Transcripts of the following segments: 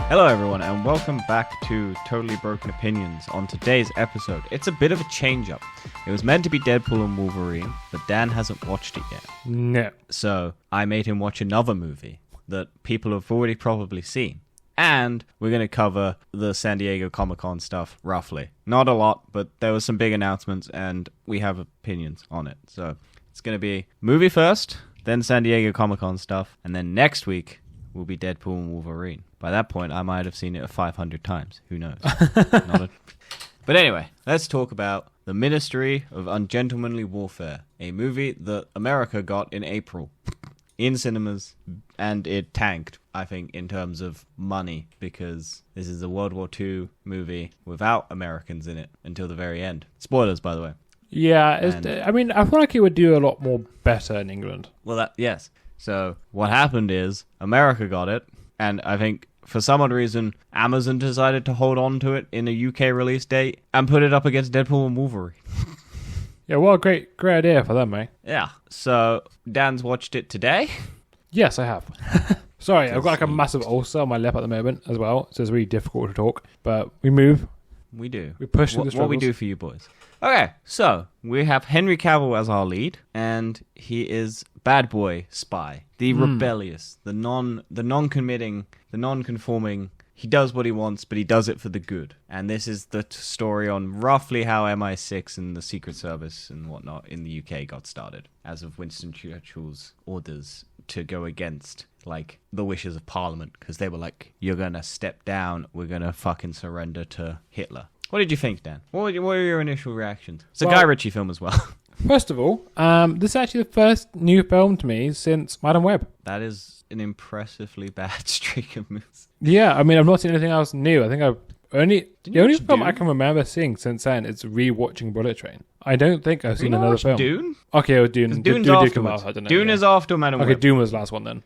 Hello everyone and welcome back to Totally Broken Opinions. On today's episode, it's a bit of a change-up. It was meant to be Deadpool and Wolverine, but Dan hasn't watched it yet. No. So I made him watch another movie that people have already probably seen. And we're going to cover the San Diego Comic-Con stuff roughly. Not a lot, but there were some big announcements and we have opinions on it. So it's going to be movie first, then San Diego Comic-Con stuff, and then next week will be Deadpool and Wolverine. By that point, I might have seen it 500 times. Who knows? But anyway, let's talk about The Ministry of Ungentlemanly Warfare, a movie that America got in April in cinemas, and it tanked, I think, in terms of money, because this is a World War II movie without Americans in it until the very end. Spoilers, by the way. Yeah, I mean, I feel like it would do a lot more better in England. Well, yes. So what happened is America got it, and I think for some odd reason Amazon decided to hold on to it in a UK release date and put it up against Deadpool and Wolverine. Yeah, well, great idea for them, mate. Yeah. So Dan's watched it today. Yes, I have. Sorry, I've got like a massive ulcer on my lip at the moment as well, so it's really difficult to talk. But we move. We do. We push through the struggles. What we do for you boys. Okay, so we have Henry Cavill as our lead, and he is bad boy spy, the rebellious, the non-committing, the non-conforming. He does what he wants, but he does it for the good. And this is the story on roughly how MI6 and the Secret Service and whatnot in the UK got started, as of Winston Churchill's orders to go against, like, the wishes of Parliament, because they were like, you're gonna step down, we're gonna fucking surrender to Hitler. What did you think, Dan? What were your initial reactions? It's a Guy Ritchie film as well. First of all, this is actually the first new film to me since Madam Web. That is an impressively bad streak of movies. Yeah, I mean, I've not seen anything else new. I think the only film I can remember seeing since then is rewatching Bullet Train. I don't think I've seen another film. Dune? Okay, Dune. Dune's Dune afterwards. I don't know, Dune is after Madam Web. Okay, Dune was the last one then.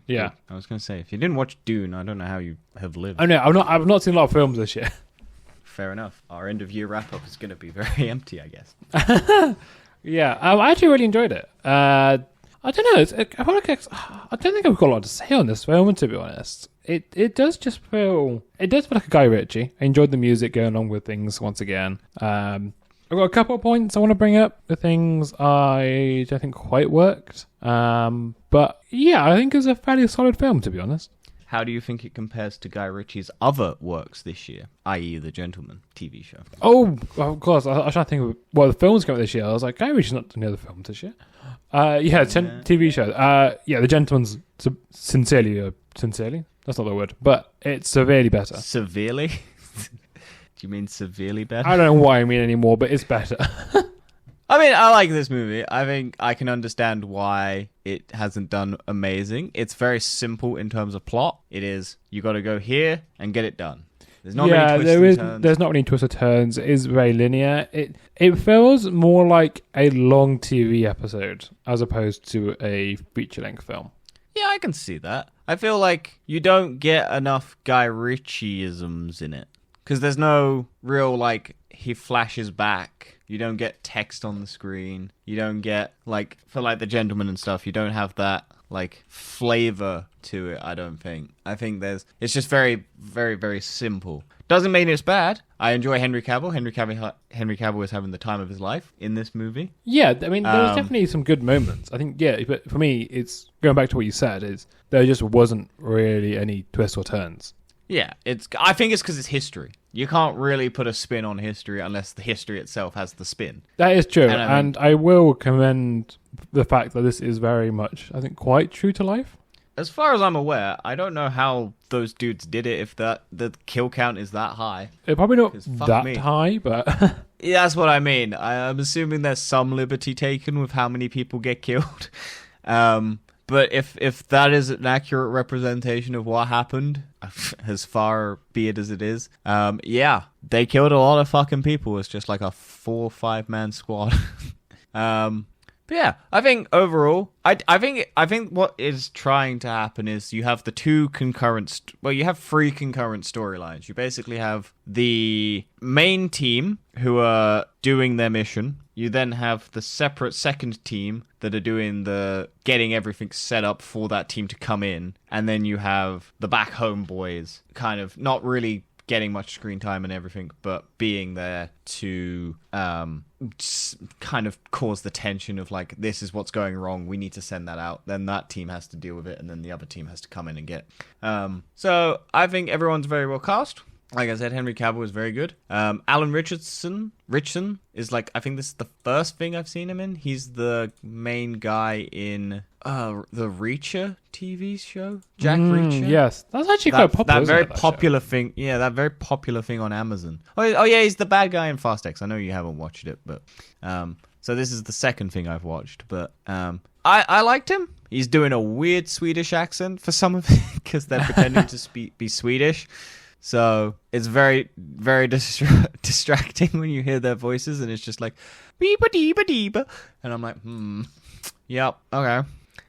Yeah. I was going to say, if you didn't watch Dune, I don't know how you have lived. I know, I've not seen a lot of films this year. Fair enough. Our end of year wrap up is going to be very empty, I guess. Yeah, I actually really enjoyed it. I don't know. I feel like I don't think I've got a lot to say on this film, to be honest. It does feel like a Guy Ritchie. I enjoyed the music going along with things once again. I've got a couple of points I want to bring up. The things I don't think quite worked. But yeah, I think it's a fairly solid film, to be honest. How do you think it compares to Guy Ritchie's other works this year, i.e. The Gentleman TV show? Oh, well, of course. I was trying to think of the films coming this year. I was like, Guy Ritchie's not doing the other films this year. TV show. The Gentleman's sincerely. That's not the word, but it's severely better. Severely? Do you mean severely better? I don't know what I mean anymore, but it's better. I mean, I like this movie. I think I can understand why it hasn't done amazing. It's very simple in terms of plot. It is, you got to go here and get it done. There's not many twists and turns. There's not many twists or turns. It is very linear. It feels more like a long TV episode as opposed to a feature-length film. Yeah, I can see that. I feel like you don't get enough Guy Ritchie-isms in it. Because there's no real, like, he flashes back. You don't get text on the screen. You don't get, like, for, like, The Gentleman and stuff, you don't have that, like, flavor to it, I don't think. I think it's just very, very, very simple. Doesn't mean it's bad. I enjoy Henry Cavill. Henry Cavill is having the time of his life in this movie. Yeah, I mean, there was definitely some good moments. I think, yeah, but for me, it's, going back to what you said, is there just wasn't really any twists or turns. Yeah, I think it's because it's history. You can't really put a spin on history unless the history itself has the spin. That is true, and I will commend the fact that this is very much, I think, quite true to life. As far as I'm aware, I don't know how those dudes did it if the kill count is that high. It's probably not that high, but... Yeah, that's what I mean. I'm assuming there's some liberty taken with how many people get killed. But if that is an accurate representation of what happened, as far be it as it is, yeah, they killed a lot of fucking people. It's just like a 4 or 5 man squad. But yeah, I think overall, I think what is trying to happen is you have the two concurrent, you have 3 concurrent storylines. You basically have the main team who are doing their mission. You then have the separate second team that are doing the getting everything set up for that team to come in. And then you have the back home boys kind of not really getting much screen time and everything, but being there to kind of cause the tension of like, this is what's going wrong, we need to send that out. Then that team has to deal with it, and then the other team has to come in and get. So I think everyone's very well cast. Like I said, Henry Cavill is very good. Alan Richardson is like, I think this is the first thing I've seen him in. He's the main guy in the Reacher TV show. Jack Reacher. Yes, that's actually quite popular. That very popular thing. Yeah, that very popular thing on Amazon. Oh yeah, he's the bad guy in Fast X. I know you haven't watched it, but so this is the second thing I've watched. But I liked him. He's doing a weird Swedish accent for some of it because they're pretending to be Swedish. So it's very, very distracting when you hear their voices, and it's just like, beeba-deeba-deeba. And I'm like, yep, okay.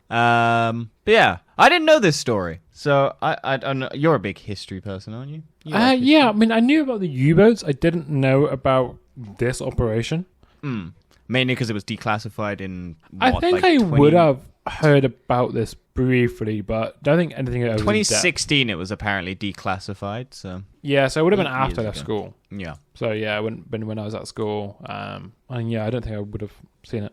But yeah, I didn't know this story. So I don't know. You're a big history person, aren't you? Yeah, I mean, I knew about the U-boats. I didn't know about this operation. Mainly because it was declassified in, I think I would have heard about this briefly, but don't think anything over 2016 it was apparently declassified, so yeah, so it would have been after I left school. Yeah, so yeah, it wouldn't been when I was at school, and yeah, I don't think I would have seen it,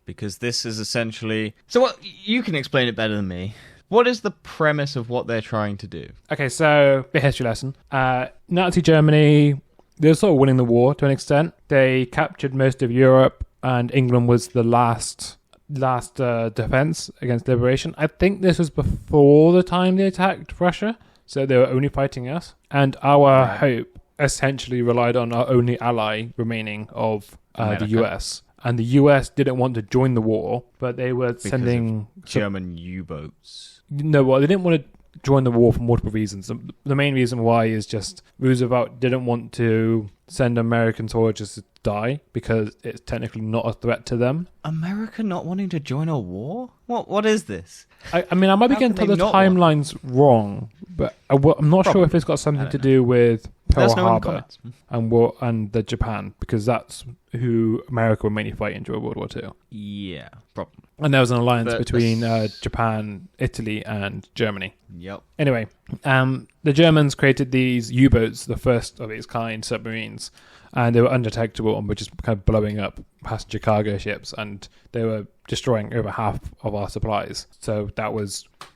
because this is essentially, so what, you can explain it better than me. What is the premise of what they're trying to do? Okay, so bit history lesson. Nazi Germany, they were sort of winning the war to an extent. They captured most of Europe, and England was the last defense against liberation. I think this was before the time they attacked Russia, so they were only fighting us, and our hope essentially relied on our only ally remaining of the US, and the US didn't want to join the war, but they were sending German U-boats. No, well, they didn't want to join the war for multiple reasons. The main reason why is just Roosevelt didn't want to send American soldiers to die because it's technically not a threat to them. America not wanting to join a war? What is this? I mean, I might be getting the timelines wrong, but I'm not sure if it's got something to do with Pearl Harbor and the Japan, because that's who America were mainly fighting during World War II. Yeah, probably. And there was an alliance between Japan, Italy, and Germany. Yep. Anyway, the Germans created these U-boats, the first of its kind, submarines, and they were undetectable and were just kind of blowing up passenger cargo ships, and they were destroying over half of our supplies. So that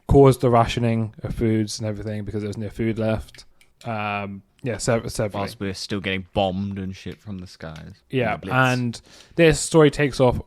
caused the rationing of foods and everything because there was no food left. Several. Whilst we're still getting bombed and shit from the skies. Yeah, and this story takes off.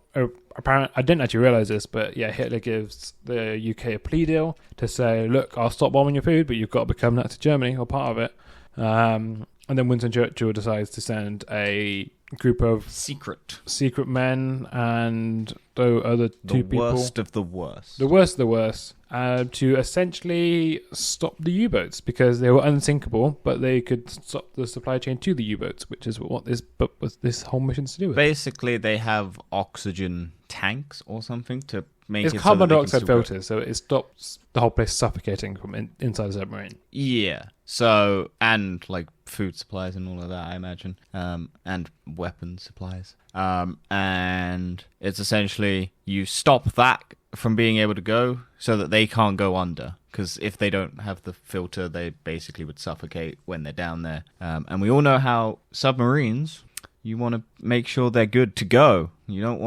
Apparently, I didn't actually realize this, but yeah, Hitler gives the UK a plea deal to say, look, I'll stop bombing your food, but you've got to become Nazi Germany or part of it. And then Winston Churchill decides to send a group of secret men and the other two people. The worst of the worst. The worst of the worst. To essentially stop the U-boats because they were unsinkable, but they could stop the supply chain to the U-boats, which is what this whole mission's to do with. Basically, they have oxygen tanks or something to make it's carbon dioxide filters, so it stops the whole place suffocating from inside the submarine. Yeah. So, and like food supplies and all of that, I imagine, and weapon supplies. And it's essentially you stop that from being able to go so that they can't go under. Because if they don't have the filter, they basically would suffocate when they're down there. And we all know how submarines, you want to make sure they're good to go. You don't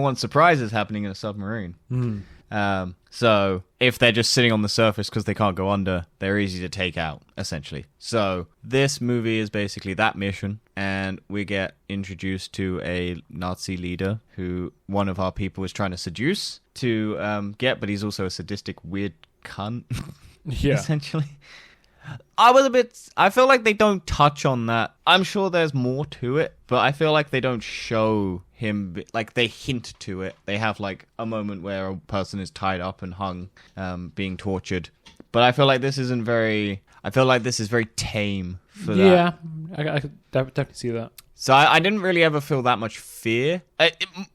want surprises happening in a submarine. So if they're just sitting on the surface because they can't go under, they're easy to take out, essentially. So this movie is basically that mission, and we get introduced to a Nazi leader who one of our people is trying to seduce to get, but he's also a sadistic, weird cunt, essentially. I feel like they don't touch on that. I'm sure there's more to it, but I feel like they don't show him, like they hint to it. They have like a moment where a person is tied up and hung, being tortured. But I feel like this is very tame for that. Yeah, I could definitely see that. So I didn't really ever feel that much fear,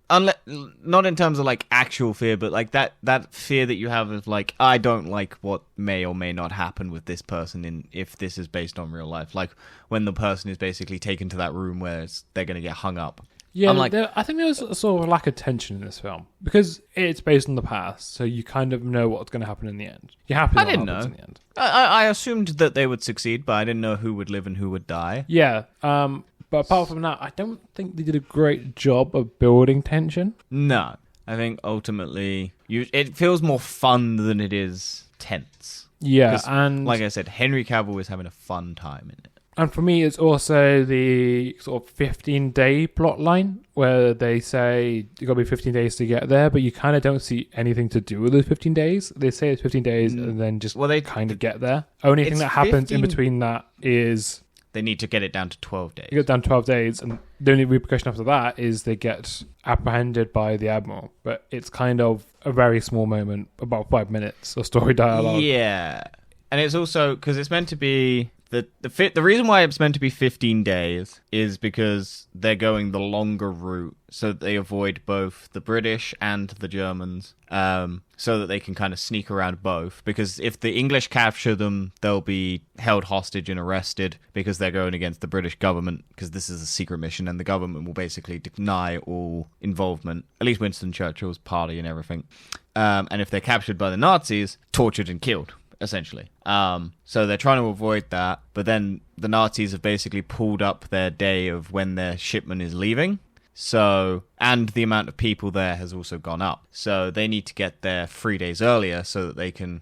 not in terms of like actual fear, but like that fear that you have of like, I don't like what may or may not happen with this person if this is based on real life. Like when the person is basically taken to that room where they're going to get hung up. Yeah, I think there was a sort of lack of tension in this film because it's based on the past, so you kind of know what's going to happen in the end. You're happy I what didn't happens know. in the end. I assumed that they would succeed, but I didn't know who would live and who would die. Yeah, but apart from that, I don't think they did a great job of building tension. No, I think ultimately it feels more fun than it is tense. Yeah, and like I said, Henry Cavill is having a fun time in it. And for me, it's also the sort of 15-day plot line where they say you've got to be 15 days to get there, but you kind of don't see anything to do with those 15 days. They say it's 15 days and then just they kind of get there. Only thing that happens in between that is they need to get it down to 12 days. You get down 12 days, and the only repercussion after that is they get apprehended by the Admiral. But it's kind of a very small moment, about 5 minutes of story dialogue. Yeah. And it's also, because it's meant to be... The reason why it's meant to be 15 days is because they're going the longer route so that they avoid both the British and the Germans, so that they can kind of sneak around both. Because if the English capture them, they'll be held hostage and arrested because they're going against the British government, because this is a secret mission and the government will basically deny all involvement, at least Winston Churchill's party and everything. And if they're captured by the Nazis, tortured and killed. Essentially. So they're trying to avoid that, but then the Nazis have basically pulled up their day of when their shipment is leaving. So, and the amount of people there has also gone up. So they need to get there 3 days earlier so that they can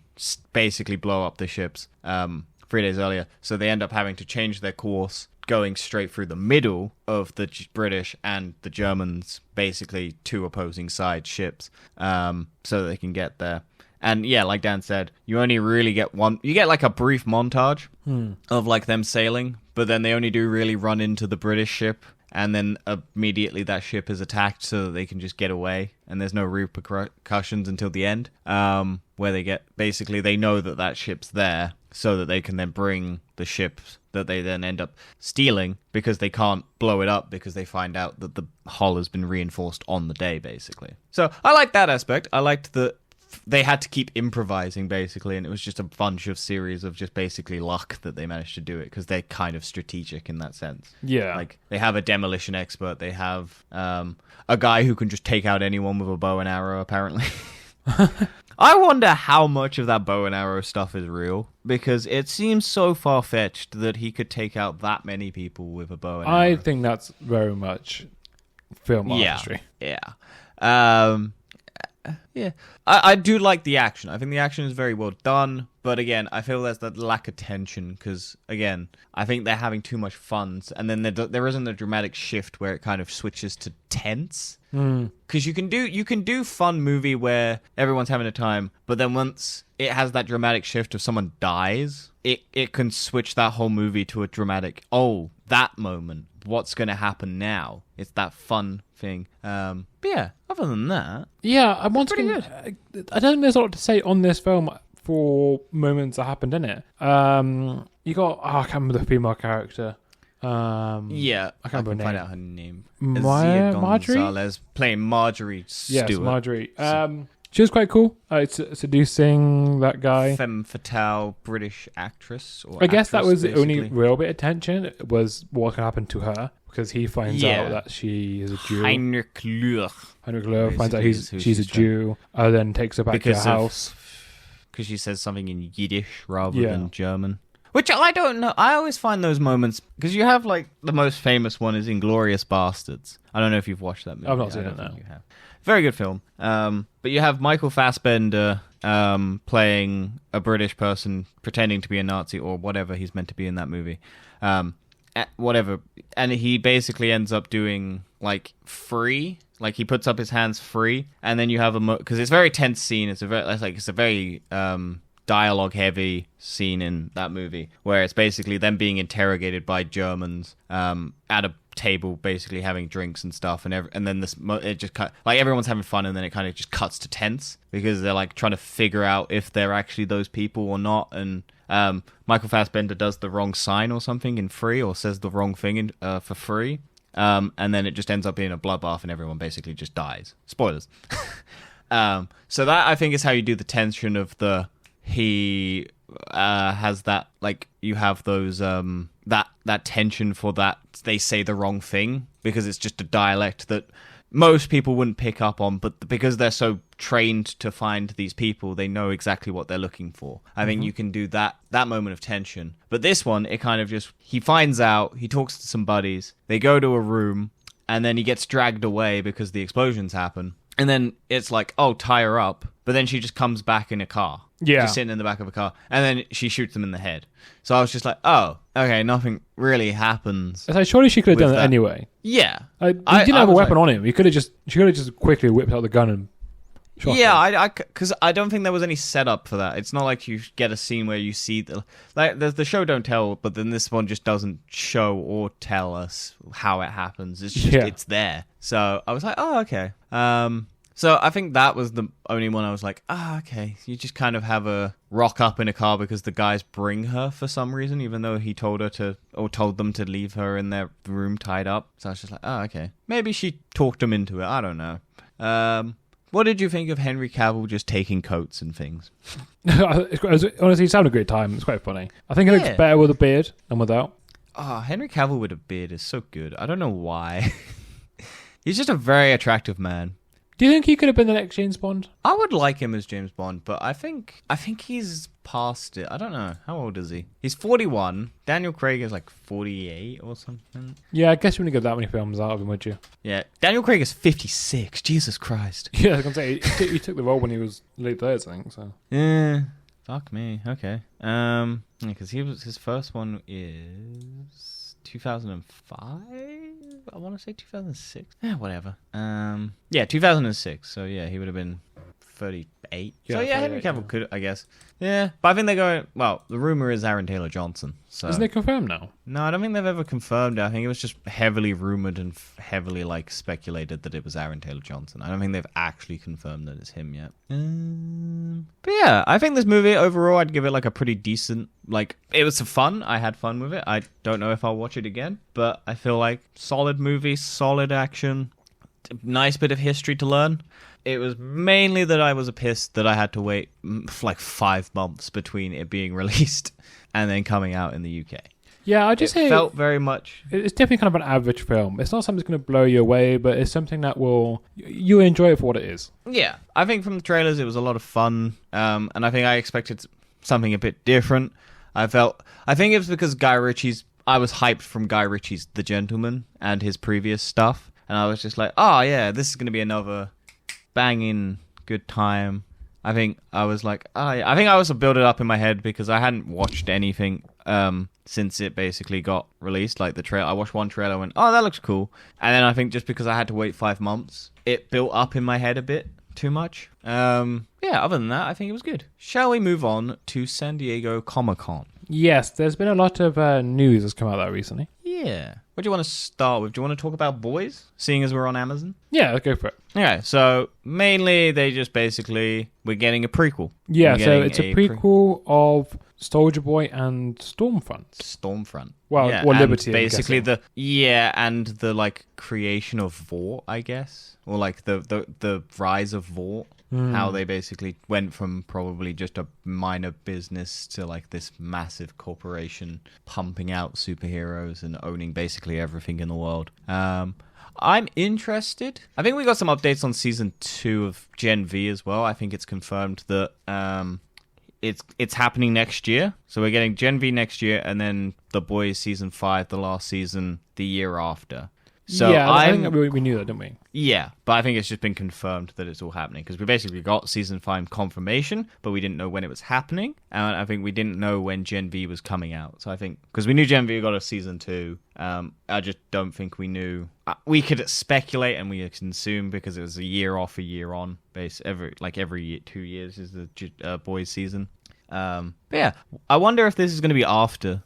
basically blow up the ships 3 days earlier. So they end up having to change their course, going straight through the middle of the British and the Germans, basically two opposing side ships, so that they can get there. And yeah, like Dan said, you only really get one... You get like a brief montage of like them sailing, but then they only do really run into the British ship, and then immediately that ship is attacked so that they can just get away, and there's no repercussions until the end, where they get... Basically, they know that ship's there, so that they can then bring the ships that they then end up stealing, because they can't blow it up because they find out that the hull has been reinforced on the day, basically. So I like that aspect. I liked that they had to keep improvising, basically, and it was just a bunch of series of just basically luck that they managed to do it, because they're kind of strategic in that sense. Yeah. Like, they have a demolition expert, they have a guy who can just take out anyone with a bow and arrow, apparently. I wonder how much of that bow and arrow stuff is real, because it seems so far-fetched that he could take out that many people with a bow and arrow. I think that's very much film artistry. Yeah. Yeah, I do like the action. I think the action is very well done, but again, I feel there's that lack of tension because, again, I think they're having too much fun, and then there isn't a dramatic shift where it kind of switches to tense. Because you can do fun movie where everyone's having a time, but then once it has that dramatic shift of someone dies, it can switch that whole movie to a dramatic, oh, that moment, what's going to happen now? It's that fun thing. But yeah, other than that, yeah, pretty good. I don't think there's a lot to say on this film for moments that happened in it. You got I can't remember the female character. Yeah, I can't remember her name. Find out her name. Marjorie? Gonzalez playing Marjorie Stewart. Yes, Marjorie. She was quite cool. Seducing that guy. Femme fatale British actress. I guess that was the only real bit of tension, was what can happen to her, because he finds out that she is a Jew. Heinrich Löhr finds out she's a Jew, then takes her back to her house. Because she says something in Yiddish rather than German. Which I don't know. I always find those moments, because you have like the most famous one is Inglourious Bastards. I don't know if you've watched that movie. I've not seen it now. You have. Very good film. But you have Michael Fassbender playing a British person pretending to be a Nazi or whatever he's meant to be in that movie. Whatever. And he basically ends up doing like free. Like he puts up his hands free, and then you have because it's a very tense scene. It's a very dialogue heavy scene in that movie where it's basically them being interrogated by Germans at a table, basically having drinks and stuff, and then it just like everyone's having fun, and then it kind of just cuts to tense because they're like trying to figure out if they're actually those people or not, and Michael Fassbender does the wrong sign or something in Free, or says the wrong thing for Free, and then it just ends up being a bloodbath and everyone basically just dies. Spoilers. So that, I think, is how you do the tension of he has that, like, you have those that tension for that they say the wrong thing, because it's just a dialect that most people wouldn't pick up on, but because they're so trained to find these people, they know exactly what they're looking for. I think you can do that moment of tension. But this one, it kind of just, he finds out, he talks to some buddies, they go to a room, and then he gets dragged away because the explosions happen. And then it's like, oh, tie her up. But then she just comes back in a car. Yeah. Just sitting in the back of a car. And then she shoots them in the head. So I was just like, oh, okay, nothing really happens. So surely she could have done that anyway. Yeah. He didn't have a weapon on him. She could have just quickly whipped out the gun and shot him. Yeah, because I don't think there was any setup for that. It's not like you get a scene where you see the show don't tell, but then this one just doesn't show or tell us how it happens. It's just it's there. So I was like, oh, okay. So I think that was the only one I was like, okay. You just kind of have a rock up in a car because the guys bring her for some reason, even though he told them to leave her in their room tied up. So I was just like, oh, okay. Maybe she talked him into it. I don't know. What did you think of Henry Cavill just taking coats and things? Honestly, he's having a great time. It's quite funny. I think it looks better with a beard than without. Henry Cavill with a beard is so good. I don't know why. He's just a very attractive man. Do you think he could have been the next James Bond? I would like him as James Bond, but I think he's past it. I don't know. How old is he? He's 41. Daniel Craig is like 48 or something. Yeah, I guess you wouldn't get that many films out of him, would you? Yeah. Daniel Craig is 56. Jesus Christ. Yeah, I was going to say, he took the role when he was late 30s, I think, so. Yeah. Fuck me. Okay. Because his first one is 2005. I want to say 2006. Yeah, whatever. Yeah, 2006. So yeah, he would have been 38. Yeah, so yeah, Henry Cavill could, I guess. Yeah, but I think they're going. Well, the rumor is Aaron Taylor Johnson. So isn't it confirmed now? No, I don't think they've ever confirmed it. I think it was just heavily rumored and heavily speculated that it was Aaron Taylor Johnson. I don't think they've actually confirmed that it's him yet. But yeah, I think this movie overall, I'd give it like a pretty decent. Like, it was fun. I had fun with it. I don't know if I'll watch it again, but I feel like solid movie, solid action, nice bit of history to learn. It was mainly that I was pissed that I had to wait for like 5 months between it being released and then coming out in the UK. Yeah, I just say it felt very much. It's definitely kind of an average film. It's not something that's going to blow you away, but it's something that you enjoy it for what it is. Yeah, I think from the trailers it was a lot of fun, and I think I expected something a bit different. I think it was because I was hyped from Guy Ritchie's The Gentleman and his previous stuff, and I was just like, oh yeah, this is going to be another banging good time. I think I was like, I think I also built it up in my head because I hadn't watched anything since it basically got released. Like the trailer, I watched one trailer and went, oh, that looks cool. And then I think just because I had to wait 5 months, it built up in my head a bit too much. Yeah, other than that, I think it was good. Shall we move on to San Diego Comic-Con? Yes, there's been a lot of news that's come out there recently. Yeah. What do you want to start with? Do you want to talk about Boys, seeing as we're on Amazon? Yeah, let's go for it. Okay, so mainly they just basically, we're getting a prequel. Yeah, so it's a prequel of Soldier Boy and Stormfront. Well, yeah, or Liberty, basically and the like creation of Vought, I guess, or like the rise of Vought. How they basically went from probably just a minor business to like this massive corporation pumping out superheroes and owning basically everything in the world. I'm interested. I think we got some updates on season 2 of Gen V as well. I think it's confirmed that it's happening next year. So we're getting Gen V next year, and then The Boys season 5, the last season, the year after. So yeah, I think we knew that, didn't we? Yeah, but I think it's just been confirmed that it's all happening because we basically got season 5 confirmation, but we didn't know when it was happening, and I think we didn't know when Gen V was coming out. So I think because we knew Gen V got a season 2, I just don't think we knew. We could speculate and we can assume because it was a year off, a year on, every 2 years is the Boys season. But yeah, I wonder if this is going to be after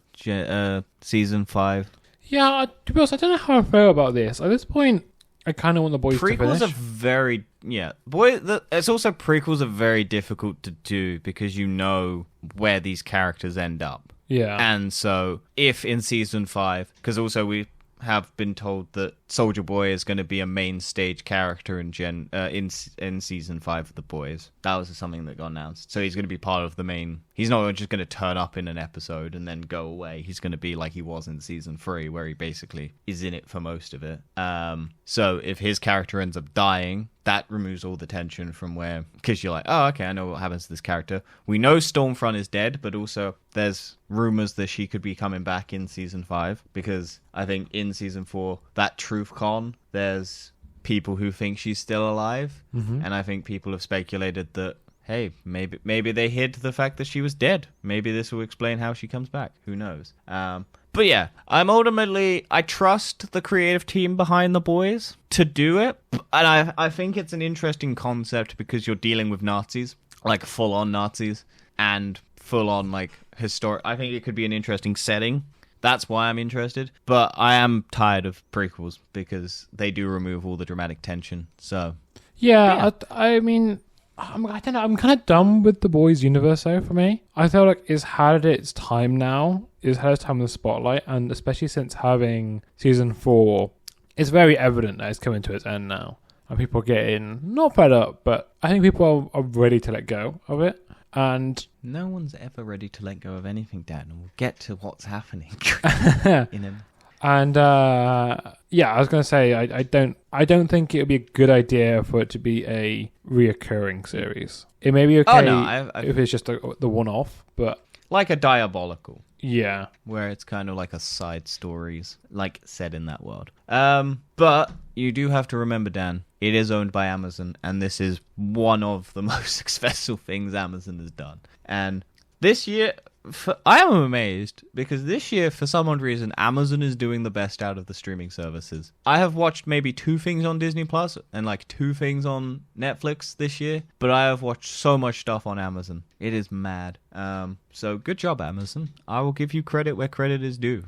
season 5. Yeah, to be honest, I don't know how I feel about this. At this point, I kind of want the boys to prequels finish. are very it's also prequels are very difficult to do because you know where these characters end up. Yeah. And so if in season 5, because also we have been told that Soldier Boy is going to be a main stage character in season 5 of The Boys. That was something that got announced. So he's going to be part of the main. He's not just going to turn up in an episode and then go away. He's going to be like he was in season 3, where he basically is in it for most of it. So if his character ends up dying, that removes all the tension from where, because you're like, oh, okay, I know what happens to this character. We know Stormfront is dead, but also there's rumors that she could be coming back in season 5, because I think in season 4, that TruthCon, there's people who think she's still alive, and I think people have speculated that, hey, maybe they hid the fact that she was dead. Maybe this will explain how she comes back. Who knows? But yeah, I trust the creative team behind The Boys to do it. And I think it's an interesting concept because you're dealing with Nazis, like full-on Nazis, and full-on, like, historic. I think it could be an interesting setting. That's why I'm interested. But I am tired of prequels because they do remove all the dramatic tension. So yeah. I mean, I don't know. I'm kind of done with The Boys universe, though, for me. I feel like it's had its time now. It's had its time in the spotlight, and especially since having season 4, it's very evident that it's coming to its end now. And people are getting, not fed up, but I think people are ready to let go of it. And no one's ever ready to let go of anything, Dan. We'll get to what's happening. And yeah, I was gonna say I don't think it would be a good idea for it to be a reoccurring series. It may be okay if it's just the one-off, but like a Diabolical. Yeah, where it's kind of like a side stories, like set in that world. But you do have to remember, Dan, it is owned by Amazon, and this is one of the most successful things Amazon has done. And this year, I am amazed because this year, for some odd reason, Amazon is doing the best out of the streaming services. I have watched maybe 2 things on Disney Plus and like 2 things on Netflix this year, but I have watched so much stuff on Amazon. It is mad. So good job, Amazon. I will give you credit where credit is due.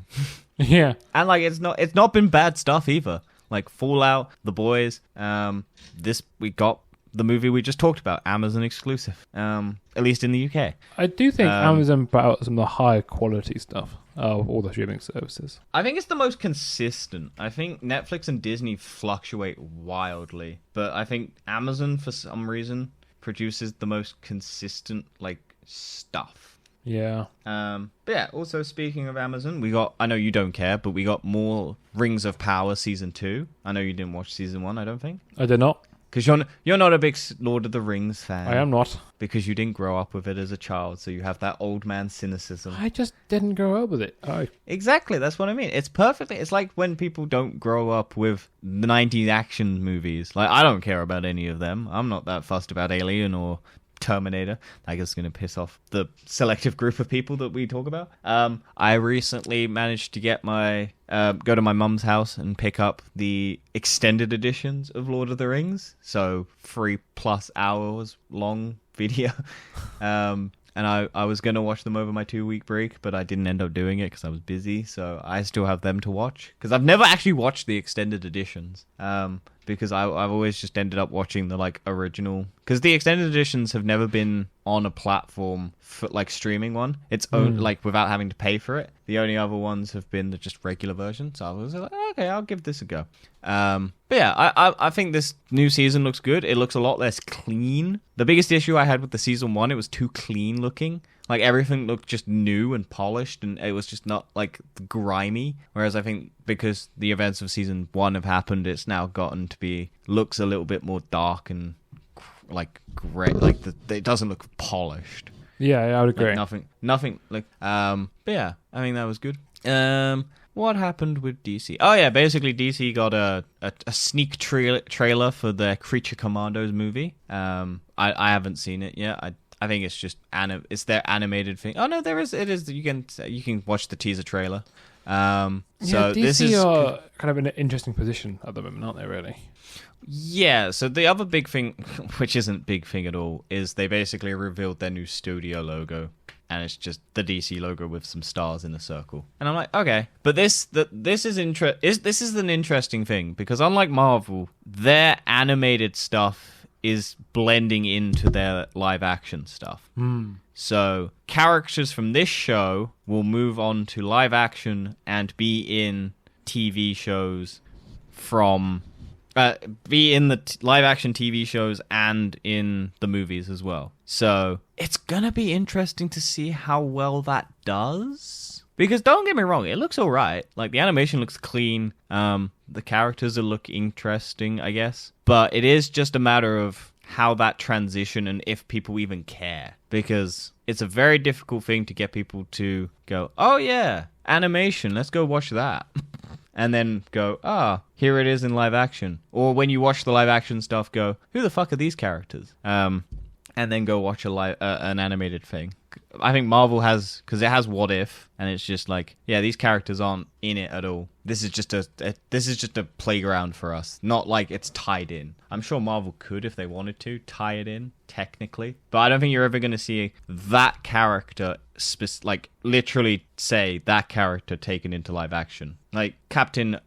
Yeah, and like it's not been bad stuff either. Like Fallout, The Boys. We got the movie we just talked about, Amazon exclusive, at least in the UK. I do think Amazon put out some of the higher quality stuff of all the streaming services. I think it's the most consistent. I think Netflix and Disney fluctuate wildly, but I think Amazon, for some reason, produces the most consistent, like, stuff. Yeah. But yeah, also speaking of Amazon, I know you don't care, but we got more Rings of Power Season 2. I know you didn't watch Season 1, I don't think. I did not. Because you're not a big Lord of the Rings fan. I am not. Because you didn't grow up with it as a child, so you have that old man cynicism. I just didn't grow up with it. Exactly, that's what I mean. It's like when people don't grow up with the 90s action movies. Like, I don't care about any of them. I'm not that fussed about Alien or Terminator. I guess it's going to piss off the selective group of people that we talk about. I recently managed to get go to my mum's house and pick up the extended editions of Lord of the Rings. So 3+ hours long video. And I was going to watch them over my 2-week break, but I didn't end up doing it because I was busy. So I still have them to watch. Because I've never actually watched the extended editions. Because I've always just ended up watching the like original. Because the extended editions have never been on a platform for like streaming one. It's own like without having to pay for it. The only other ones have been the just regular version. So I was like, okay, I'll give this a go. But yeah, I think this new season looks good. It looks a lot less clean. The biggest issue I had with the season 1, it was too clean looking. Like everything looked just new and polished, and it was just not like grimy. Whereas I think because the events of season 1 have happened, it's now gotten to looks a little bit more dark and like gray. Like it doesn't look polished. Yeah, I would agree. Like nothing like. But yeah, I think that was good. What happened with DC? Oh yeah, basically DC got a sneak trailer for their Creature Commandos movie. I haven't seen it yet. I think it's just it's their animated thing. Oh no, it is. You can watch the teaser trailer. So DC this is are kind of in an interesting position at the moment, aren't they? Really? Yeah. So the other big thing, which isn't big thing at all, is they basically revealed their new studio logo. and it's just the DC logo with some stars in a circle. And I'm like, okay, but this is an interesting thing, because unlike Marvel, their animated stuff is blending into their live action stuff. So characters from this show will move on to live action and be in TV shows be in the live action TV shows and in the movies as well. So it's gonna be interesting to see how well that does. Because don't get me wrong, it looks alright. Like, the animation looks clean. The characters look interesting, I guess. But it is just a matter of how that transition and if people even care. Because it's a very difficult thing to get people to go, oh yeah, animation, let's go watch that. And then go, here it is in live action. Or when you watch the live action stuff, go, who the fuck are these characters? And then go watch an animated thing. I think Marvel has, because it has What If, and it's just like, yeah, these characters aren't in it at all. This is just a playground for us. Not like it's tied in. I'm sure Marvel could, if they wanted to, tie it in technically, but I don't think you're ever going to see that character literally say that character taken into live action. Like Captain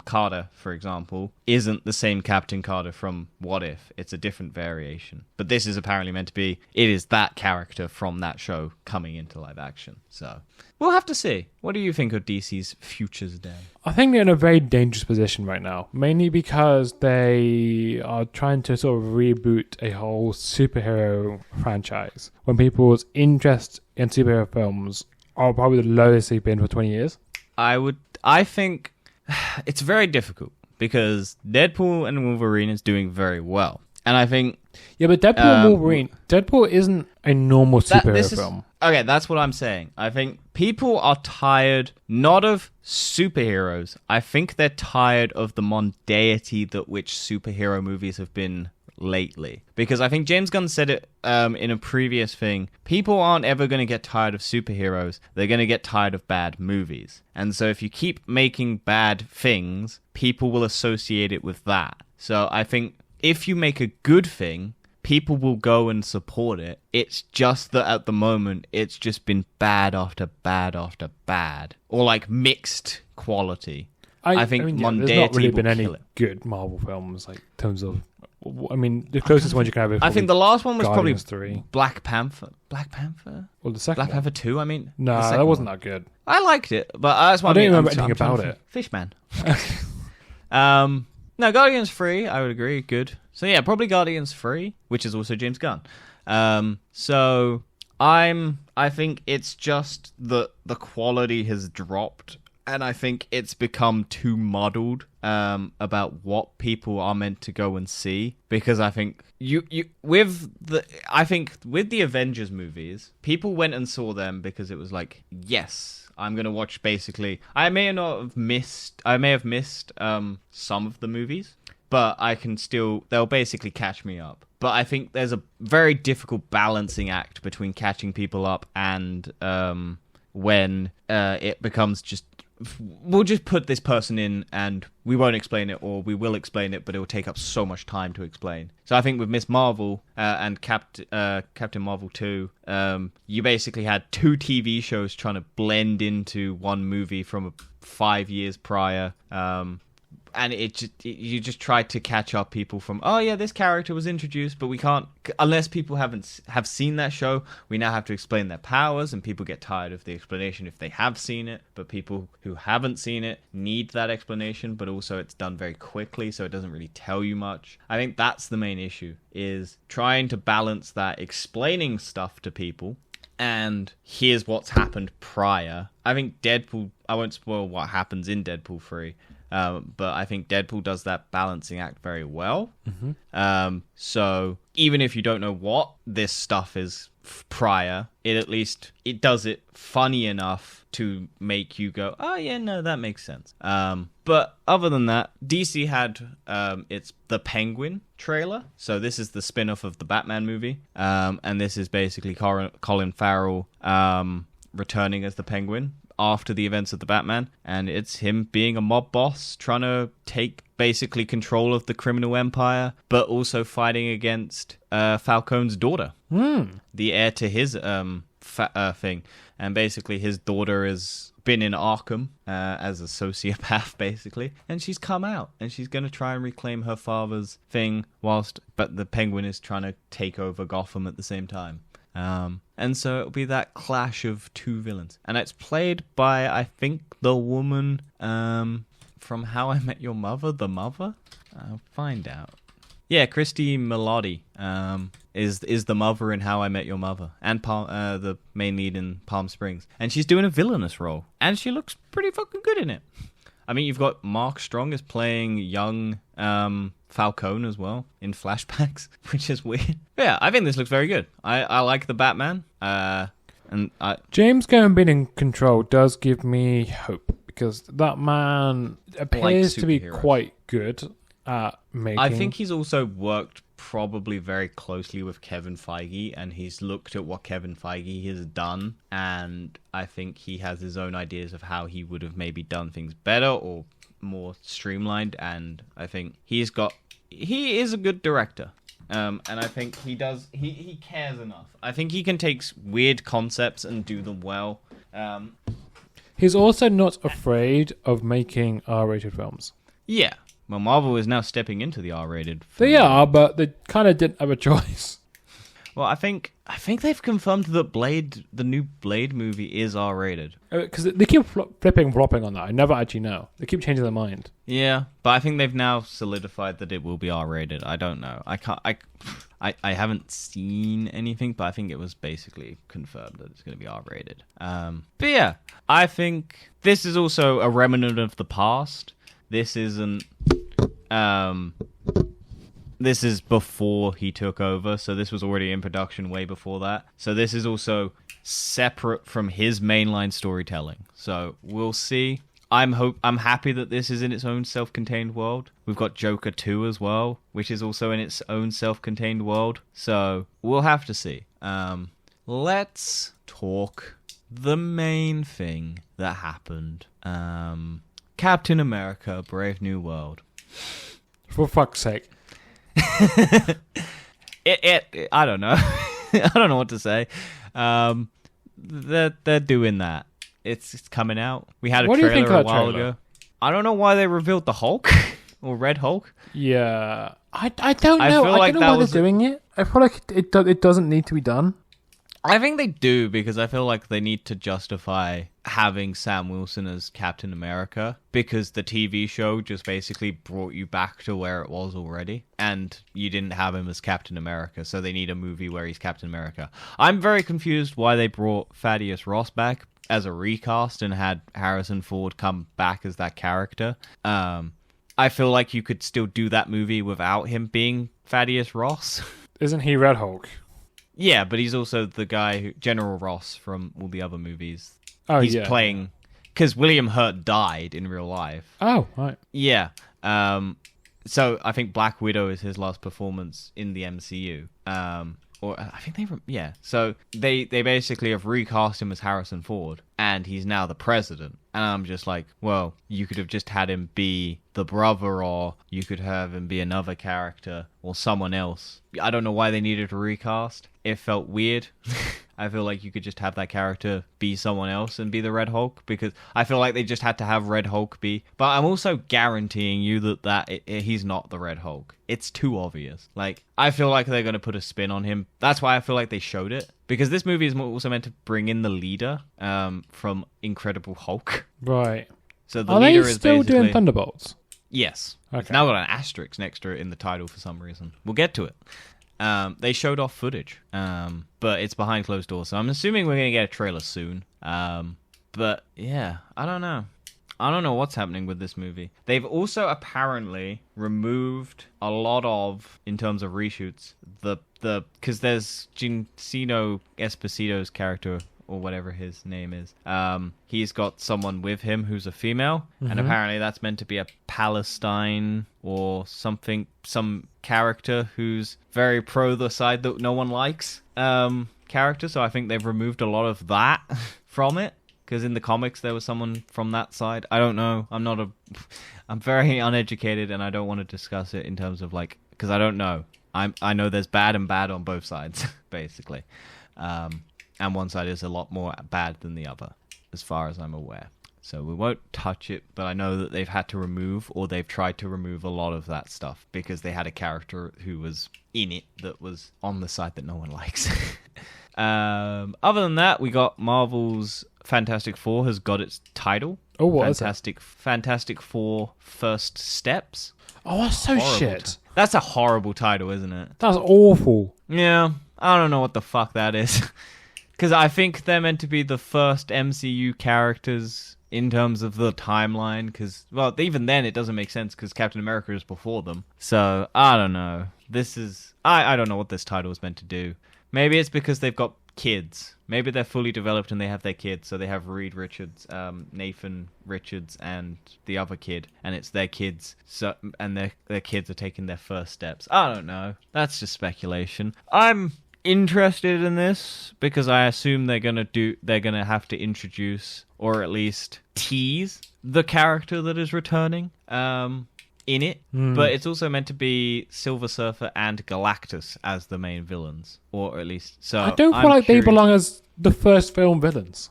Carter, for example, isn't the same Captain Carter from What If. It's a different variation. But this is apparently meant to be, it is that character from that show coming into live action. So we'll have to see. What do you think of DC's futures, Dan? I think they're in a very dangerous position right now, mainly because they are trying to sort of reboot a whole superhero franchise when people's interest in superhero films are probably the lowest they've been for 20 years. I think it's very difficult because Deadpool and Wolverine is doing very well. And I think... Yeah, but Deadpool and Wolverine... Deadpool isn't a normal superhero film. Okay, that's what I'm saying. I think people are tired, not of superheroes. I think they're tired of the mondanity that which superhero movies have been lately. Because I think James Gunn said it in a previous thing. People aren't ever going to get tired of superheroes. They're going to get tired of bad movies. And so if you keep making bad things, people will associate it with that. So I think if you make a good thing, people will go and support it. It's just that at the moment, it's just been bad after bad after bad. Or like mixed quality. I think mondanity there's not really been any it. good Marvel films, like in terms of... I mean, the closest ones you can have is I think the last one was Guardians probably 3. Black Panther. Black Panther? Well, the second Black Panther 2, I mean. No, that wasn't that good. I liked it, but that's what I I don't mean. remember anything about it. Fishman. No, Guardians 3, I would agree, good. So yeah, probably Guardians 3, which is also James Gunn. So I think it's just that the quality has dropped, and I think it's become too muddled about what people are meant to go and see. Because I think with the Avengers movies, people went and saw them because it was like, yes, I'm gonna watch. Basically, I may have missed some of the movies, but I can still, they'll basically catch me up. But I think there's a very difficult balancing act between catching people up and when it becomes just, we'll just put this person in and we won't explain it, or we will explain it, but it will take up so much time to explain. So I think with Miss Marvel and Captain Marvel 2, you basically had two TV shows trying to blend into one movie from 5 years prior. And you just tried to catch up people from, oh yeah, this character was introduced, but we can't, unless people have seen that show, we now have to explain their powers, and people get tired of the explanation if they have seen it, but people who haven't seen it need that explanation, but also it's done very quickly, so it doesn't really tell you much. I think that's the main issue, is trying to balance that, explaining stuff to people, and here's what's happened prior. I think Deadpool, I won't spoil what happens in Deadpool 3, but I think Deadpool does that balancing act very well. Mm-hmm. So even if you don't know what this stuff is prior, it does it funny enough to make you go, oh yeah, no, that makes sense. But other than that, DC had it's the Penguin trailer. So this is the spin-off of the Batman movie. And this is basically Colin Farrell returning as the Penguin after the events of the Batman, and it's him being a mob boss trying to take basically control of the criminal empire, but also fighting against Falcone's daughter, the heir to his thing, and basically his daughter has been in Arkham as a sociopath, basically, and she's come out, and she's going to try and reclaim her father's thing, but the Penguin is trying to take over Gotham at the same time. And so it'll be that clash of two villains, and it's played by, I think, the woman from How I Met Your Mother, the mother. I'll find out. Yeah, Christy Milioti is the mother in How I Met Your Mother, and the main lead in Palm Springs. And she's doing a villainous role, and she looks pretty fucking good in it. I mean, you've got Mark Strong is playing young Falcone as well in flashbacks, which is weird. But yeah, I think this looks very good. I like the Batman. James Gunn being in control does give me hope, because that man appears to be quite good at making... I think he's also worked probably very closely with Kevin Feige, and he's looked at what Kevin Feige has done, and I think he has his own ideas of how he would have maybe done things better or more streamlined, and I think he is a good director. And I think he cares enough. I think he can take weird concepts and do them well. He's also not afraid of making R-rated films. Yeah. Well, Marvel is now stepping into the R-rated film. They are, but they kind of didn't have a choice. Well, I think they've confirmed that the new Blade movie is R-rated. Because they keep flipping, flopping on that. I never actually know. They keep changing their mind. Yeah, but I think they've now solidified that it will be R-rated. I don't know. I haven't seen anything, but I think it was basically confirmed that it's going to be R-rated. But yeah, I think this is also a remnant of the past. This isn't... this is before he took over, so this was already in production way before that. So this is also separate from his mainline storytelling. So we'll see. I'm happy that this is in its own self-contained world. We've got Joker 2 as well, which is also in its own self-contained world. So we'll have to see. Let's talk the main thing that happened. Captain America: Brave New World. For fuck's sake. I don't know. I don't know what to say. They're doing that. It's coming out. We had a trailer a while ago. I don't know why they revealed the Hulk or Red Hulk. Yeah, I don't know. I don't know why they're doing it. I feel like it doesn't need to be done. I think they do, because I feel like they need to justify having Sam Wilson as Captain America, because the TV show just basically brought you back to where it was already, and you didn't have him as Captain America, so they need a movie where he's Captain America. I'm very confused why they brought Thaddeus Ross back as a recast and had Harrison Ford come back as that character. I feel like you could still do that movie without him being Thaddeus Ross. Isn't he Red Hulk? Yeah, but he's also the guy, General Ross, from all the other movies. Oh, he's yeah. playing... Because William Hurt died in real life. Oh, right. Yeah. So I think Black Widow is his last performance in the MCU. Or I think yeah. So they basically have recast him as Harrison Ford, and he's now the president. And I'm just like, well, you could have just had him be the brother, or you could have him be another character or someone else. I don't know why they needed to recast. It felt weird. I feel like you could just have that character be someone else and be the Red Hulk, because I feel like they just had to have Red Hulk be. But I'm also guaranteeing you that he's not the Red Hulk. It's too obvious. Like, I feel like they're going to put a spin on him. That's why I feel like they showed it. Because this movie is also meant to bring in the leader from Incredible Hulk. Right. So the leader is still doing Thunderbolts? Yes. Okay. It's now got an asterisk next to it in the title for some reason. We'll get to it. They showed off footage, but it's behind closed doors, so I'm assuming we're going to get a trailer soon. But yeah, I don't know. I don't know what's happening with this movie. They've also apparently removed a lot of, in terms of reshoots, because there's Giancino Esposito's character, or whatever his name is. He's got someone with him who's a female, and apparently that's meant to be a Palestine or something, some character who's very pro the side that no one likes character. So I think they've removed a lot of that from it, because in the comics there was someone from that side. I don't know. I'm very uneducated, and I don't want to discuss it in terms of because I don't know. I know there's bad and bad on both sides, basically. and one side is a lot more bad than the other, as far as I'm aware. So we won't touch it, but I know that they've had to remove, or they've tried to remove a lot of that stuff because they had a character who was in it that was on the side that no one likes. Other than that, we got Marvel's Fantastic Four has got its title. Oh, what is it? Fantastic Four First Steps. Oh, that's so shit. That's a horrible title, isn't it? That's awful. Yeah, I don't know what the fuck that is. Because I think they're meant to be the first MCU characters in terms of the timeline. Because, well, even then it doesn't make sense because Captain America is before them. So, I don't know. This is... I don't know what this title is meant to do. Maybe it's because they've got kids. Maybe they're fully developed and they have their kids. So they have Reed Richards, Nathan Richards, and the other kid. And it's their kids. So, and their kids are taking their first steps. I don't know. That's just speculation. I'm interested in this because I assume they're gonna have to introduce, or at least tease, the character that is returning in it. But it's also meant to be Silver Surfer and Galactus as the main villains, or at least so. I don't feel like they belong as the first film villains.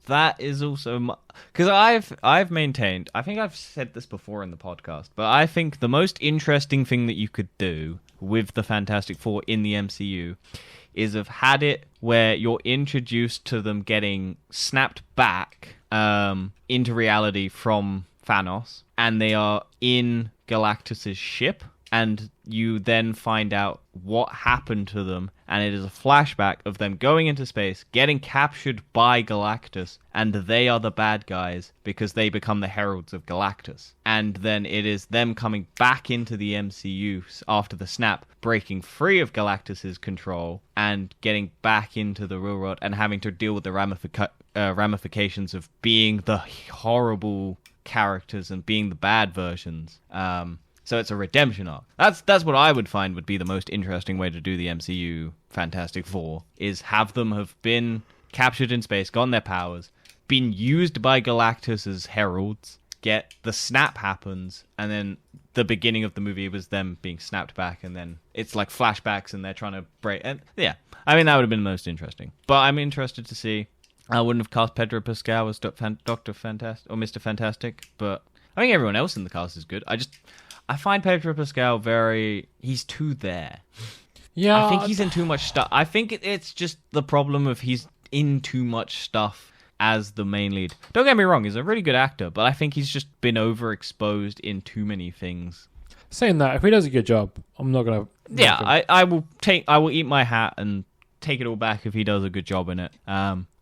That is also because I've maintained, I think I've said this before in the podcast, but I think the most interesting thing that you could do with the Fantastic Four in the MCU is have had it where you're introduced to them getting snapped back into reality from Thanos, and they are in Galactus's ship, and you then find out what happened to them, and it is a flashback of them going into space, getting captured by Galactus, and they are the bad guys because they become the heralds of Galactus. And then it is them coming back into the MCU after the snap, breaking free of Galactus's control, and getting back into the real world, and having to deal with the ramifications of being the horrible characters and being the bad versions. So it's a redemption arc. That's what I would find would be the most interesting way to do the MCU Fantastic Four, is have them have been captured in space, gotten their powers, been used by Galactus as heralds, get the snap happens, and then the beginning of the movie was them being snapped back, and then it's like flashbacks and they're trying to break. And yeah, I mean, that would have been most interesting. But I'm interested to see. I wouldn't have cast Pedro Pascal as Dr. Fantastic or Mr. Fantastic, but I think everyone else in the cast is good. I find Pedro Pascal he's too there. Yeah. I think he's in too much stuff. I think it's just the problem of he's in too much stuff as the main lead. Don't get me wrong, he's a really good actor, but I think he's just been overexposed in too many things. Saying that, if he does a good job, I'm not gonna... I will eat my hat and take it all back if he does a good job in it.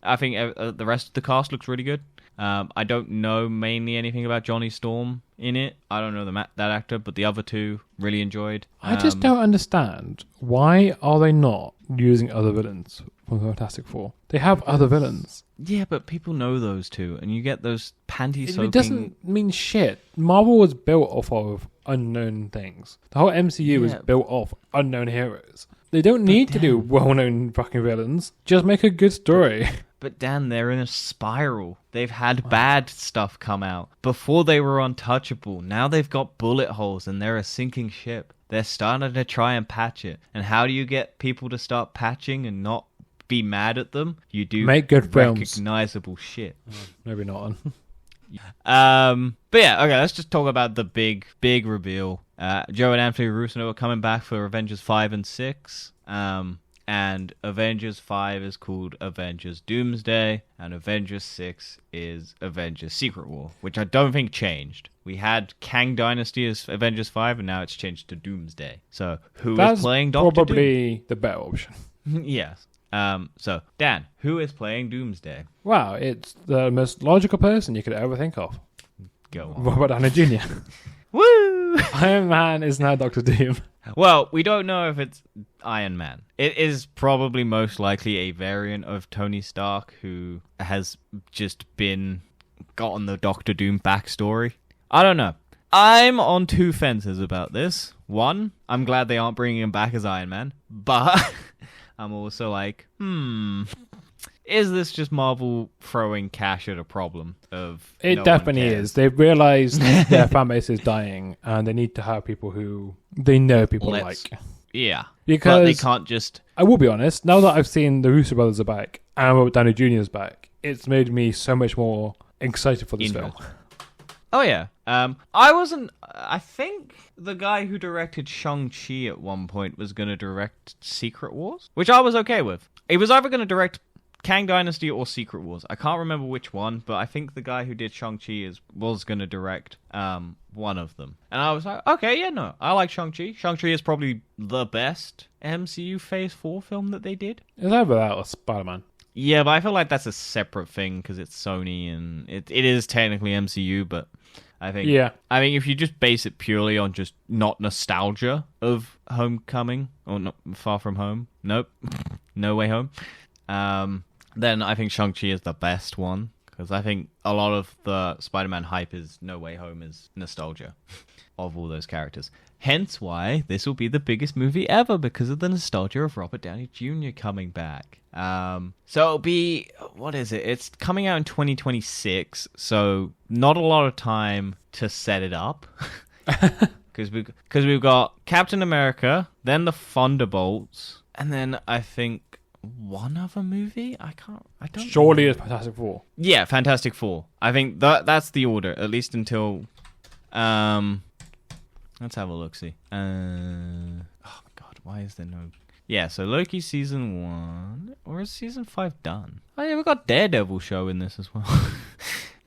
I think the rest of the cast looks really good. I don't know mainly anything about Johnny Storm in it. I don't know that actor, but the other two really enjoyed. I just don't understand. Why are they not using other villains from Fantastic Four? They have other villains. Yeah, but people know those two, and you get those panty-soaking... It doesn't mean shit. Marvel was built off of unknown things. The whole MCU is built off unknown heroes. They don't need to do well-known fucking villains. Just make a good story. But Dan, they're in a spiral. They've had bad stuff come out. Before they were untouchable. Now they've got bullet holes and they're a sinking ship. They're starting to try and patch it. And how do you get people to start patching and not be mad at them? You do make good recognizable shit. Maybe not. But yeah, okay, let's just talk about the big reveal. Joe and Anthony Russo are coming back for Avengers 5 and 6. And Avengers 5 is called Avengers Doomsday, and Avengers 6 is Avengers Secret War, which I don't think changed. We had Kang Dynasty as Avengers 5, and now it's changed to Doomsday. So who is playing Doctor Doom? That's probably the better option. Yes. So, Dan, who is playing Doomsday? Wow, it's the most logical person you could ever think of. Go on. Robert Downey Jr. Woo! Iron Man is now Doctor Doom. Well, we don't know if it's Iron Man. It is probably most likely a variant of Tony Stark who has just gotten the Doctor Doom backstory. I don't know. I'm on two fences about this. One, I'm glad they aren't bringing him back as Iron Man, but I'm also like, is this just Marvel throwing cash at a problem of It definitely is. They've realized their fan base is dying and they need to have people who they know people like. Yeah. Because but they can't just... I will be honest, now that I've seen the Russo brothers are back and Robert Downey Jr. is back, it's made me so much more excited for this film. Oh, yeah. I think the guy who directed Shang-Chi at one point was going to direct Secret Wars, which I was okay with. He was either going to direct Kang Dynasty or Secret Wars. I can't remember which one, but I think the guy who did Shang-Chi was going to direct one of them. And I was like, okay, yeah, no, I like Shang-Chi. Shang-Chi is probably the best MCU Phase 4 film that they did. Is that without Spider-Man? Yeah, but I feel like that's a separate thing because it's Sony and it is technically MCU, but I think if you just base it purely on just not nostalgia of Homecoming or not Far From Home, nope, No Way Home, then I think Shang-Chi is the best one because I think a lot of the Spider-Man hype is No Way Home is nostalgia of all those characters. Hence why this will be the biggest movie ever because of the nostalgia of Robert Downey Jr. coming back. So it'll be, what is it? It's coming out in 2026, so not a lot of time to set it up. Because we've got Captain America, then the Thunderbolts, and then I think one other movie? I don't Surely it's Fantastic Four. Yeah, Fantastic Four. I think that's the order, at least until... let's have a look-see. Oh my god, why is there no... Yeah, so Loki season 1, or is season 5 done? Oh yeah, we've got Daredevil show in this as well.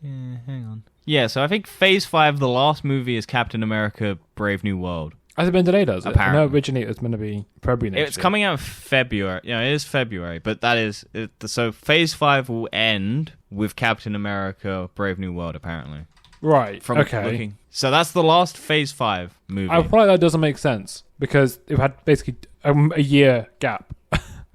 Yeah, hang on. Yeah, so I think Phase 5, the last movie, is Captain America Brave New World. Has it been delayed, has it? Apparently. I know originally it was meant to be February next year. It's coming out in February. Yeah, it is February, but that is... So Phase 5 will end with Captain America Brave New World, apparently. Right, okay. So that's the last Phase 5 movie. I feel like that doesn't make sense because it had basically a year gap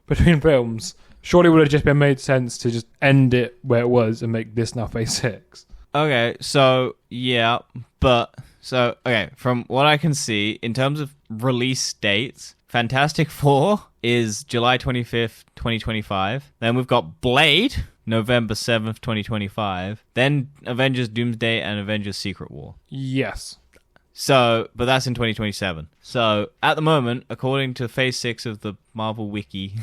between films. Surely it would have just been made sense to just end it where it was and make this now Phase 6. Okay, so, yeah, but... So, okay, from what I can see, in terms of release dates, Fantastic Four is July 25th, 2025. Then we've got Blade, November 7th, 2025. Then Avengers Doomsday and Avengers Secret War. Yes. So, but that's in 2027. So, at the moment, according to Phase 6 of the Marvel Wiki,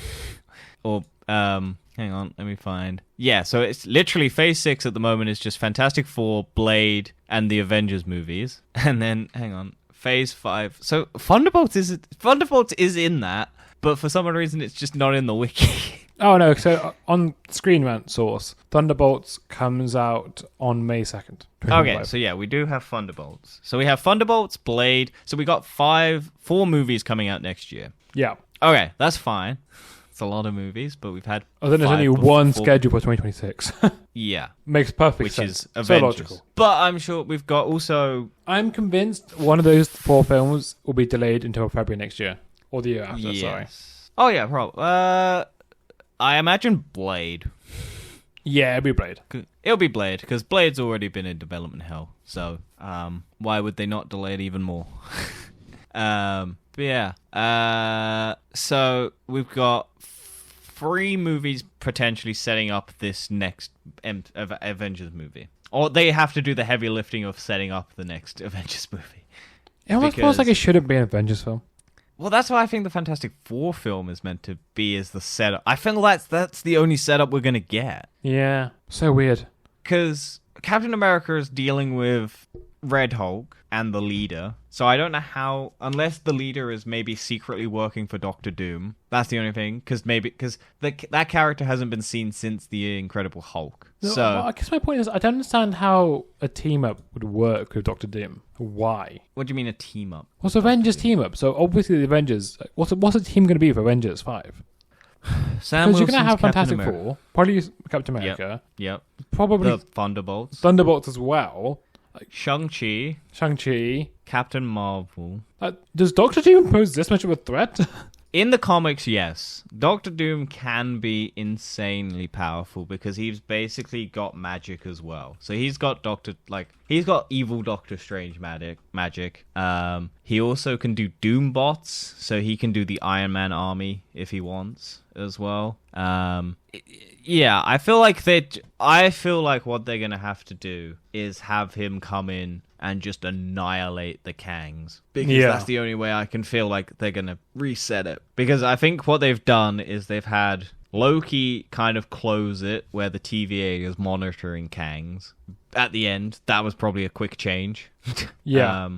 or, hang on, let me find. Yeah, so it's literally Phase 6 at the moment is just Fantastic Four, Blade, and the Avengers movies. And then, hang on, Phase 5. So, Thunderbolts is in that, but for some reason it's just not in the wiki. Oh, no, so on Screen Rant source, Thunderbolts comes out on May 2nd. Okay, so yeah, we do have Thunderbolts. So we have Thunderbolts, Blade. So we got 4 movies coming out next year. Yeah. Okay, that's fine. It's a lot of movies, but we've had... Oh, then there's only one scheduled for 2026. Yeah. Makes perfect sense. Which is Avengers. So logical. But I'm sure we've got also... I'm convinced one of those 4 films will be delayed until February next year. Or the year after, sorry. Oh, yeah, probably. I imagine Blade. Yeah, it'll be Blade. It'll be Blade, because Blade's already been in development hell. So, why would they not delay it even more? But yeah. So, we've got 3 movies potentially setting up this next Avengers movie. Or they have to do the heavy lifting of setting up the next Avengers movie. It almost feels like it shouldn't be an Avengers film. Well, that's why I think the Fantastic Four film is meant to be as the setup. I feel that's the only setup we're going to get. Yeah. So weird. Because Captain America is dealing with Red Hulk and the leader. So I don't know how, unless the leader is maybe secretly working for Doctor Doom. That's the only thing. Because that character hasn't been seen since the Incredible Hulk. No, so I guess my point is, I don't understand how a team-up would work with Doctor Doom. Why? What do you mean a team-up? What's Avengers team-up? So obviously the Avengers... What's a team going to be for Avengers 5? Sam Wilson's you're going to have Captain Fantastic America. Four, probably Captain America. Yep. Probably the Thunderbolts as well. Like Shang-Chi. Captain Marvel. Does Doctor Doom pose this much of a threat? In the comics, yes. Doctor Doom can be insanely powerful because he's basically got magic as well. So he's got he's got evil Doctor Strange magic. He also can do Doom bots, so he can do the Iron Man army if he wants as well. Yeah, I feel like what they're gonna have to do is have him come in and just annihilate the Kangs. Because that's the only way I can feel like they're going to reset it. Because I think what they've done is they've had Loki kind of close it, where the TVA is monitoring Kangs. At the end, that was probably a quick change. Yeah.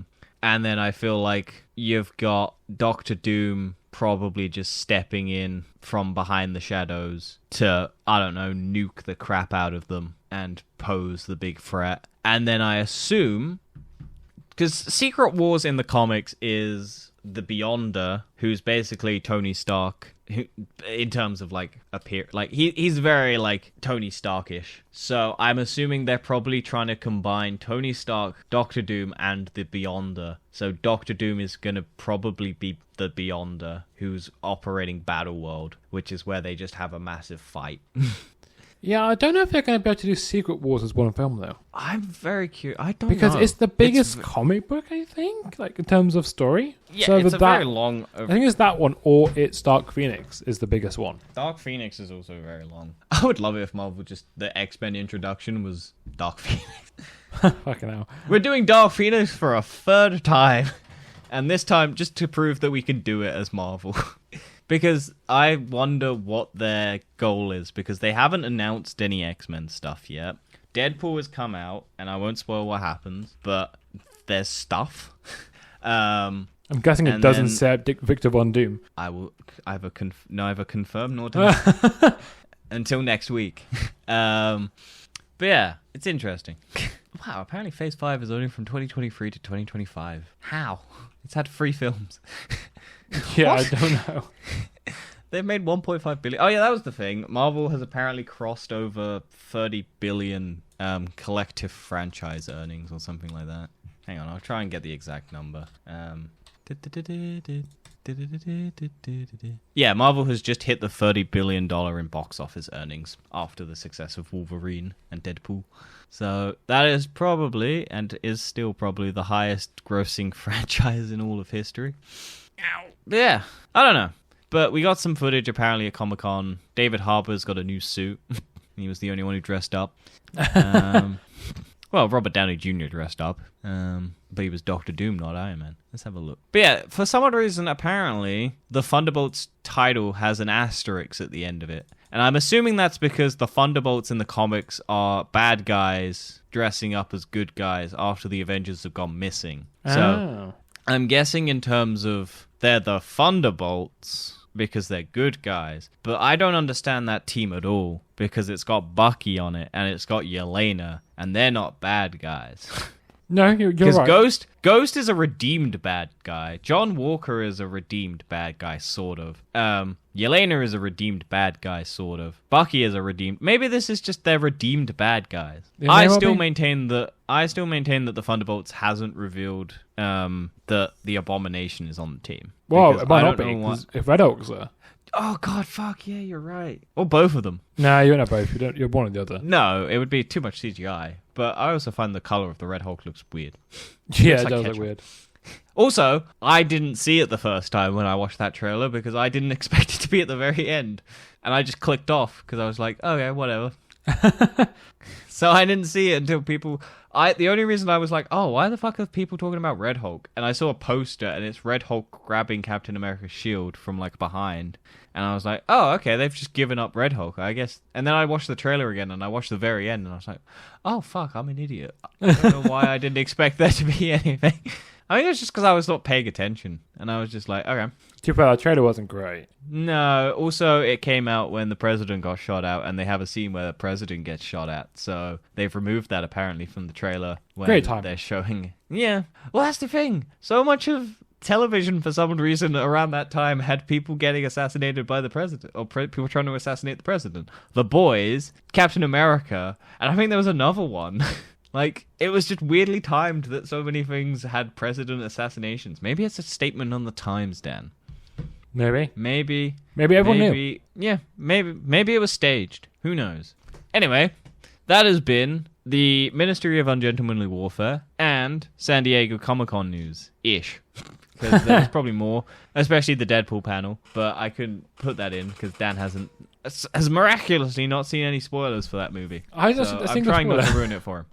And then I feel like you've got Doctor Doom probably just stepping in from behind the shadows to, I don't know, nuke the crap out of them and pose the big threat. And then I assume, because Secret Wars in the comics is the Beyonder, who's basically Tony Stark, who, in terms of like he's very like Tony Starkish. So I'm assuming they're probably trying to combine Tony Stark, Doctor Doom, and the Beyonder. So Doctor Doom is gonna probably be the Beyonder who's operating Battleworld, which is where they just have a massive fight. Yeah, I don't know if they're going to be able to do Secret Wars as one film, though. I'm very curious. I don't know. Because it's the biggest comic book, I think, like in terms of story. Yeah, so it's very long. I think it's that one, or it's Dark Phoenix is the biggest one. Dark Phoenix is also very long. I would love it if Marvel the X-Men introduction was Dark Phoenix. Fucking hell. We're doing Dark Phoenix for a third time. And this time, just to prove that we can do it as Marvel. Because I wonder what their goal is, because they haven't announced any X-Men stuff yet. Deadpool has come out, and I won't spoil what happens, but there's stuff. I'm guessing it doesn't say Victor Von Doom. I will either confirm nor deny. Until next week. But yeah, it's interesting. Wow, apparently Phase 5 is only from 2023 to 2025. How? It's had 3 films. Yeah, I don't know. They've made 1.5 billion. Oh yeah, that was the thing. Marvel has apparently crossed over 30 billion collective franchise earnings or something like that. Hang on, I'll try and get the exact number. Yeah, Marvel has just hit the $30 billion in box office earnings after the success of Wolverine and Deadpool. So that is probably, and is still probably, the highest grossing franchise in all of history. Ow. Yeah, I don't know. But we got some footage apparently at Comic-Con. David Harbour's got a new suit. He was the only one who dressed up. Well, Robert Downey Jr. dressed up. But he was Doctor Doom, not Iron Man. Let's have a look. But yeah, for some odd reason, apparently, the Thunderbolts title has an asterisk at the end of it. And I'm assuming that's because the Thunderbolts in the comics are bad guys dressing up as good guys after the Avengers have gone missing. So I'm guessing in terms of they're the Thunderbolts because they're good guys. But I don't understand that team at all because it's got Bucky on it and it's got Yelena and they're not bad guys. No, you're right. Because Ghost is a redeemed bad guy. John Walker is a redeemed bad guy, sort of. Yelena is a redeemed bad guy, sort of. Bucky is a redeemed... Maybe this is just their redeemed bad guys. I still maintain that the Thunderbolts hasn't revealed that the Abomination is on the team. Well, it might not be, if Red Hulk's there. Oh, God, fuck, yeah, you're right. Or both of them. No, you're not both. You're one or the other. No, it would be too much CGI. But I also find the color of the Red Hulk looks weird. Yeah, it does look weird. Also, I didn't see it the first time when I watched that trailer because I didn't expect it to be at the very end. And I just clicked off because I was like, okay, whatever. So I didn't see it until people... The only reason I was like, oh, why the fuck are people talking about Red Hulk? And I saw a poster and it's Red Hulk grabbing Captain America's shield from like behind. And I was like, oh, okay, they've just given up Red Hulk, I guess. And then I watched the trailer again and I watched the very end and I was like, oh, fuck, I'm an idiot. I don't know why I didn't expect there to be anything. I think it's just because I was not paying attention. And I was just like, okay. Too bad the trailer wasn't great. No, also it came out when the president got shot out and they have a scene where the president gets shot at. So they've removed that apparently from the trailer when great time. They're showing... Yeah. Well, that's the thing. So much of television, for some reason, around that time had people getting assassinated by the president, or people trying to assassinate the president. The Boys, Captain America, and I think there was another one. Like, it was just weirdly timed that so many things had president assassinations. Maybe it's a statement on the times, Dan. Maybe. Maybe everyone knew. Yeah, maybe it was staged. Who knows? Anyway, that has been the Ministry of Ungentlemanly Warfare and San Diego Comic-Con news-ish. Because there's probably more, especially the Deadpool panel. But I couldn't put that in because Dan has miraculously not seen any spoilers for that movie. I'm trying not to ruin it for him.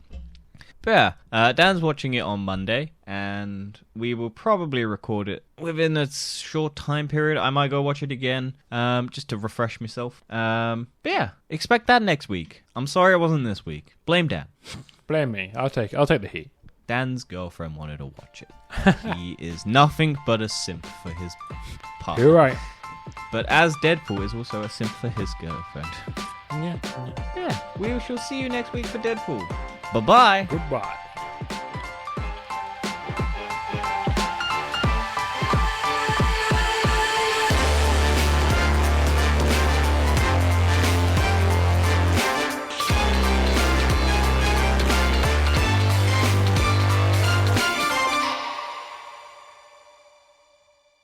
But yeah, Dan's watching it on Monday, and we will probably record it within a short time period. I might go watch it again, just to refresh myself. But yeah, expect that next week. I'm sorry it wasn't this week. Blame Dan. Blame me. I'll take the heat. Dan's girlfriend wanted to watch it. He is nothing but a simp for his partner. You're right. But as Deadpool is also a simp for his girlfriend. Yeah. Yeah, we shall see you next week for Deadpool. Bye-bye. Goodbye.